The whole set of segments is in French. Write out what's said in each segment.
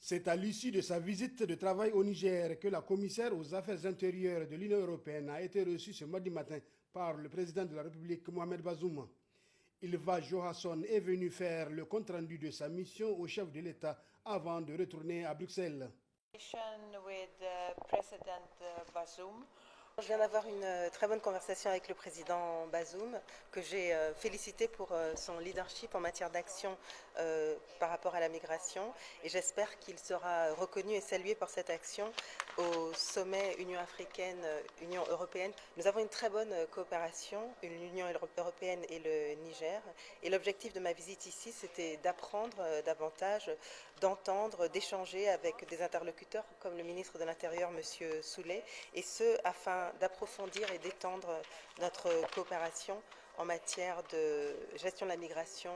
C'est à l'issue de sa visite de travail au Niger que la commissaire aux affaires intérieures de l'Union européenne a été reçue ce mardi matin par le président de la République, Mohamed Bazoum. Ylva Johansson est venu faire le compte-rendu de sa mission au chef de l'État avant de retourner à Bruxelles. Je viens d'avoir une très bonne conversation avec le président Bazoum, que j'ai félicité pour son leadership en matière d'action par rapport à la migration. Et j'espère qu'il sera reconnu et salué pour cette action au sommet Union africaine-Union européenne. Nous avons une très bonne coopération, l'Union européenne et le Niger. Et l'objectif de ma visite ici, c'était d'apprendre davantage, d'entendre, d'échanger avec des interlocuteurs comme le ministre de l'Intérieur, M. Souley, et ce, afin d'approfondir et d'étendre notre coopération en matière de gestion de la migration,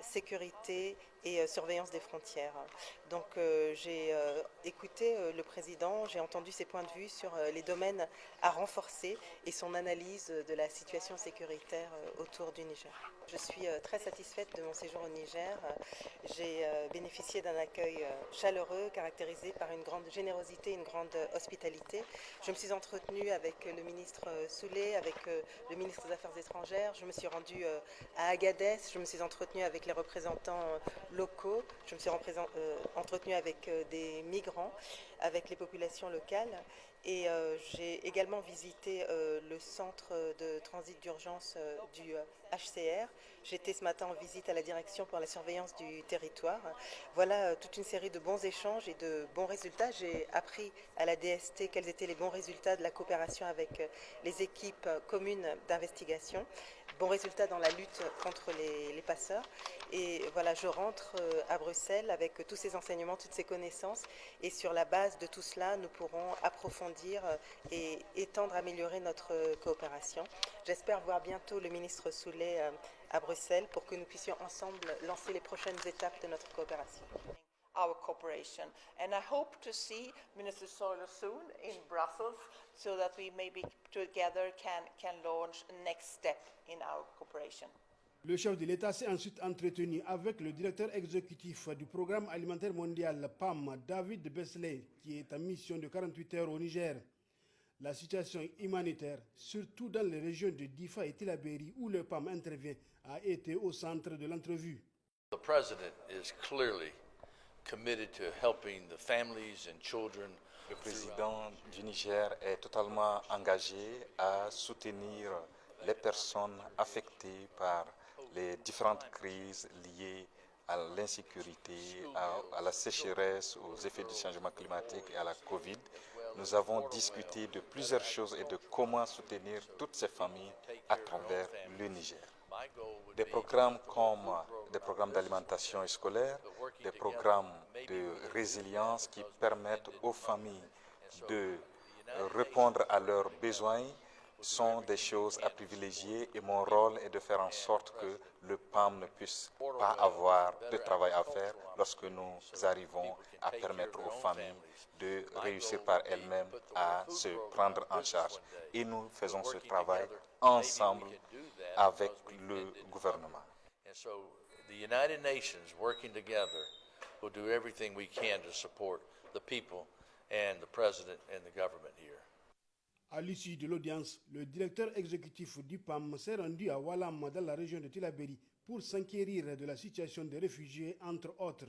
sécurité et surveillance des frontières. Donc j'ai écouté le président, j'ai entendu ses points de vue sur les domaines à renforcer et son analyse de la situation sécuritaire autour du Niger. Je suis très satisfaite de mon séjour au Niger. J'ai bénéficié d'un accueil chaleureux, caractérisé par une grande générosité et une grande hospitalité. Je me suis entretenue avec le ministre Souley, avec le ministre des Affaires étrangères. Je me suis rendue à Agadez. Je me suis entretenue avec les représentants locaux. Je me suis entretenue avec des migrants, avec les populations locales. Et j'ai également visité le centre de transit d'urgence du HCR. J'étais ce matin en visite à la direction pour la surveillance du territoire. Voilà toute une série de bons échanges et de bons résultats. J'ai appris à la DST quels étaient les bons résultats de la coopération avec les équipes communes d'investigation. Bons résultats dans la lutte contre les passeurs. Et voilà, je rentre à Bruxelles avec tous ces enseignements, toutes ces connaissances. Et sur la base de tout cela, nous pourrons approfondir et étendre, améliorer notre coopération. J'espère voir bientôt le ministre Souley à Bruxelles pour que nous puissions ensemble lancer les prochaines étapes de notre coopération. Our cooperation, and I hope to see Minister Soylo soon in Brussels, so that we maybe together can launch a next step in our cooperation. Le chef de l'État s'est ensuite entretenu avec le directeur exécutif du Programme alimentaire mondial PAM, David Besley, qui est en mission de 48 heures au Niger. La situation humanitaire, surtout dans les régions de Difa et Tillabéri où le PAM intervient, a été au centre de l'entrevue. The president is clearly committed to helping the families and children. Le président du Niger est totalement engagé à soutenir les personnes affectées par les différentes crises liées à l'insécurité, à la sécheresse, aux effets du changement climatique et à la Covid. Nous avons discuté de plusieurs choses et de comment soutenir toutes ces familles à travers le Niger. Des programmes comme des programmes d'alimentation scolaire, des programmes de résilience qui permettent aux familles de répondre à leurs besoins sont des choses à privilégier et mon rôle est de faire en sorte que le PAM ne puisse pas avoir de travail à faire lorsque nous arrivons à permettre aux familles de réussir par elles-mêmes à se prendre en charge. Et nous faisons ce travail ensemble avec le gouvernement. And so the United Nations working together will do everything we can to support the people and the president and the government here. À l'issue de l'audience, le directeur exécutif du PAM s'est rendu à Walam dans la région de Tillabéri pour s'enquérir de la situation des réfugiés, entre autres.